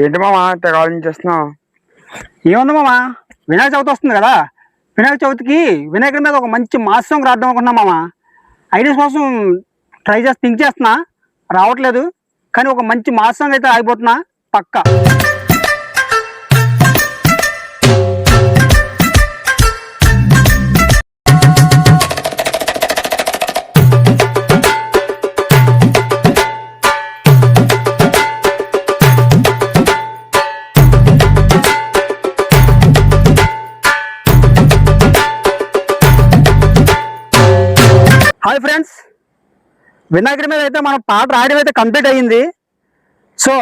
ఏంటి మామ తెగ ఆలోచించేస్తున్నావు? ఏముంది మామ, వినాయక చవితి వస్తుంది కదా. వినాయక చవితికి వినాయకుడి మీద ఒక మంచి మాస్ సాంగ్ రాద్దాం అనుకుంటున్నా మామ. ఐడియాస్ కోసం ట్రై చేసి థింక్ చేస్తున్నా, రావట్లేదు. కానీ ఒక మంచి మాస్ సాంగ్ అయితే ఆగిపోతున్నా పక్కా. హాయ్ ఫ్రెండ్స్, వినాయకుడి మీద అయితే మన పాట రాయడం అయితే కంప్లీట్ అయ్యింది. సో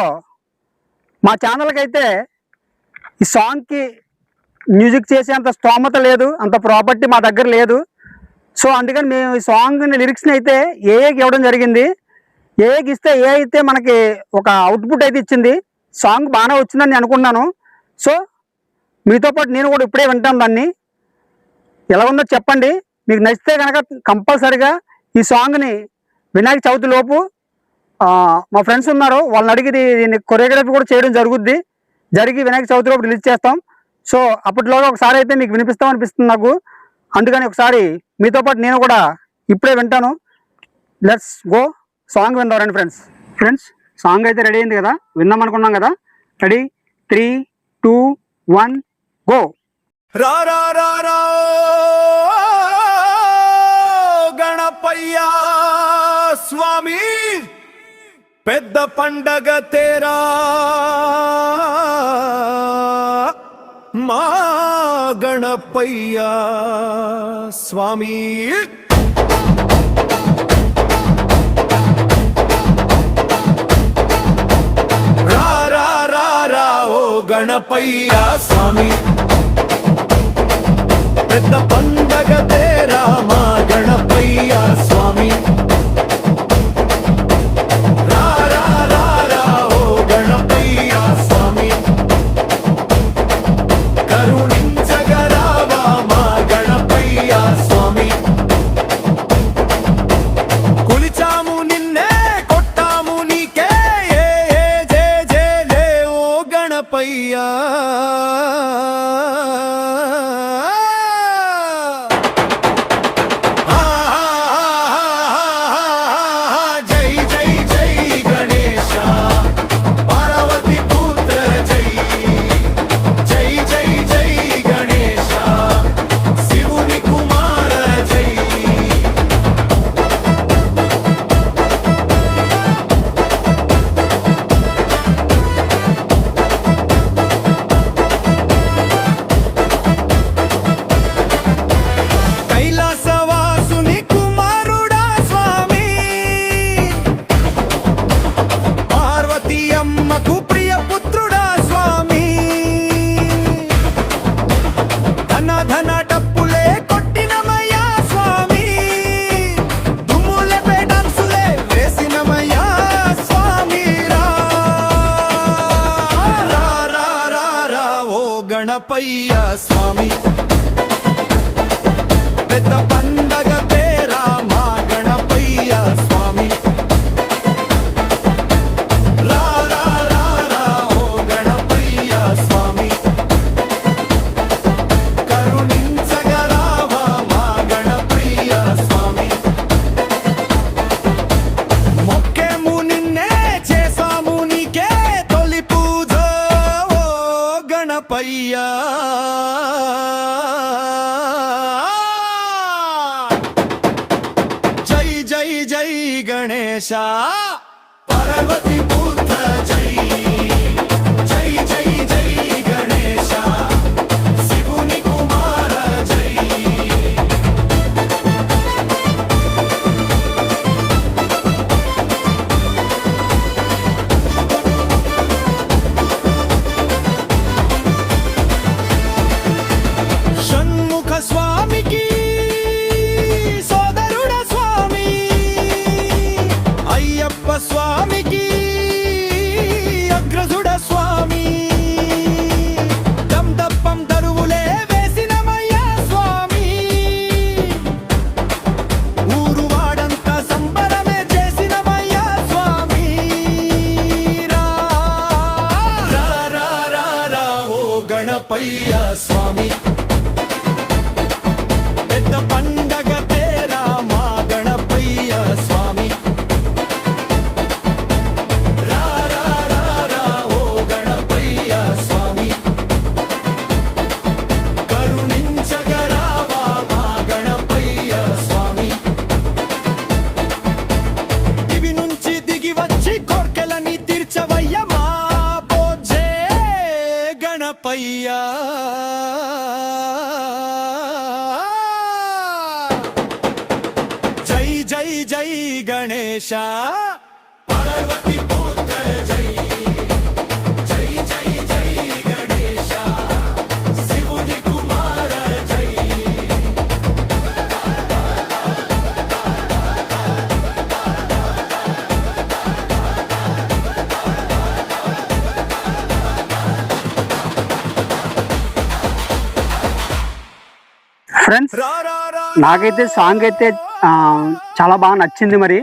మా ఛానల్కి అయితే ఈ సాంగ్కి మ్యూజిక్ చేసే అంత స్తోమత లేదు, అంత ప్రాపర్టీ మా దగ్గర లేదు. సో అందుకని మేము ఈ సాంగ్ని లిరిక్స్ని అయితే ఏఏకి ఇవ్వడం జరిగింది. ఏఏకి ఇస్తే ఏ అయితే మనకి ఒక అవుట్పుట్ అయితే ఇచ్చింది. సాంగ్ బాగానే వచ్చిందని నేను అనుకున్నాను. సో మీతో పాటు నేను కూడా ఇప్పుడే వింటాను దాన్ని. ఎలా ఉందో చెప్పండి. మీకు నచ్చితే కనుక కంపల్సరిగా ఈ సాంగ్ని వినాయక చవితి లోపు మా ఫ్రెండ్స్ ఉన్నారు, వాళ్ళని అడిగి దీన్ని కొరియోగ్రఫీ కూడా చేయడం జరిగి వినాయక చవితి లోపు రిలీజ్ చేస్తాం. సో అప్పటిలోగా ఒకసారి అయితే మీకు వినిపిస్తాం అనిపిస్తుంది నాకు. అందుకని ఒకసారి మీతో పాటు నేను కూడా ఇప్పుడే వింటాను. లెట్స్ గో, సాంగ్ విందాం రండి ఫ్రెండ్స్. సాంగ్ అయితే రెడీ అయింది కదా, విందాం అనుకున్నాం కదా. Ready, 3, 2, 1 go. రా రా రా రా గణపయ్యా స్వామి, పెద్ద పండగ తేరా మా గణపయ్యా స్వామి. రా రా రా రా ఓ గణపయ్యా స్వామి, పెద్ద పండగ తేరా మా గణపయ్యా స్వామి. రా రా రా రా ఓ గణపయ్యా స్వామి, కరుణించగరావా మా గణపయ్యా స్వామి. కులిచాము నిన్నే కొట్టాము నీకే ఏ ఏ జే జే లే ఓ గణపయ్యా. అమ్మకు ప్రియ పుత్రుడా స్వామి, ధన ధన డప్పులే కొట్టినమయ్యా స్వామి, దుమ్ములపై డాన్సులే వేసినమయ్యా స్వామి. రా రా రా రా రా ఓ గణపయ్యా స్వామి, పెద్ద పండగ తేరా మా గణపయ్యా స్వామి. గణపయ్యా జై జై జై గణేశ, పార్వతీ పుత్ర జై జై జై జై గణేశ, శివుని కుమార జై. స్వామికి సోదరుడ స్వామి, అయ్యప్ప స్వామికి గణపయ్య స్వామి పెద్ద పండగ తేరా మా గణపయ్య స్వామి రా రా రా రా ఓ గణపయ్య స్వామి కరుణించగరావా మా గణపయ్య స్వామి దివి నుంచి దిగి వచ్చి కోర్కెలని తీర్చవయ్య మా బోజే గణపయ్య జై జై జై గణేశ పార్వతి పుత్ర జై జై జై జై గణేశ శివుని కుమార జై ఫ్రెండ్స్, రా రా రా నాకైతే సాంగ్ అయితే చాలా బాగా నచ్చింది. మరి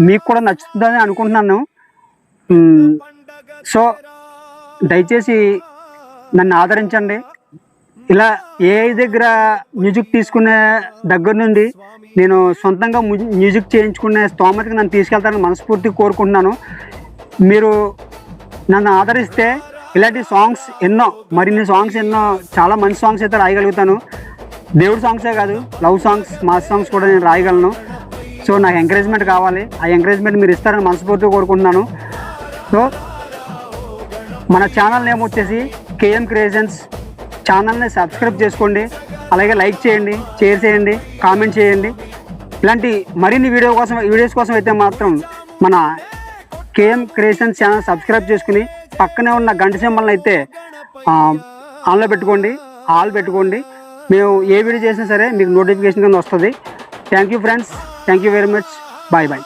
మీకు కూడా నచ్చుతుందని అనుకుంటున్నాను. సో దయచేసి నన్ను ఆదరించండి. ఇలా ఏ దగ్గర మ్యూజిక్ తీసుకునే దగ్గర నుండి నేను సొంతంగా మ్యూజిక్ చేయించుకునే స్తోమతకి నన్ను తీసుకెళ్తానని మనస్ఫూర్తిగా కోరుకుంటున్నాను. మీరు నన్ను ఆదరిస్తే ఇలాంటి సాంగ్స్ ఎన్నో, మరిన్ని సాంగ్స్ ఎన్నో, చాలా మంచి సాంగ్స్ అయితే రాయగలుగుతాను. దేవుడి సాంగ్సే కాదు, లవ్ సాంగ్స్, మాస్ సాంగ్స్ కూడా నేను రాయగలను. సో నాకు ఎంకరేజ్మెంట్ కావాలి. ఆ ఎంకరేజ్మెంట్ మీరు ఇస్తారని మనస్ఫూర్తిగా కోరుకుంటున్నాను. సో మన ఛానల్ నేమ్ వచ్చేసి కేఎం క్రియేషన్స్. ఛానల్ని సబ్స్క్రైబ్ చేసుకోండి, అలాగే లైక్ చేయండి, షేర్ చేయండి, కామెంట్ చేయండి. ఇలాంటి మరిన్ని వీడియోస్ కోసం అయితే మాత్రం మన కేఎం క్రియేషన్స్ ఛానల్ సబ్స్క్రైబ్ చేసుకుని పక్కనే ఉన్న గంట సింబల్ని అయితే ఆన్లో పెట్టుకోండి, ఆల్ పెట్టుకోండి. మేము ఏ వీడియో చేసినా సరే మీకు నోటిఫికేషన్ కింద వస్తుంది. Thank you friends, thank you very much. Bye bye.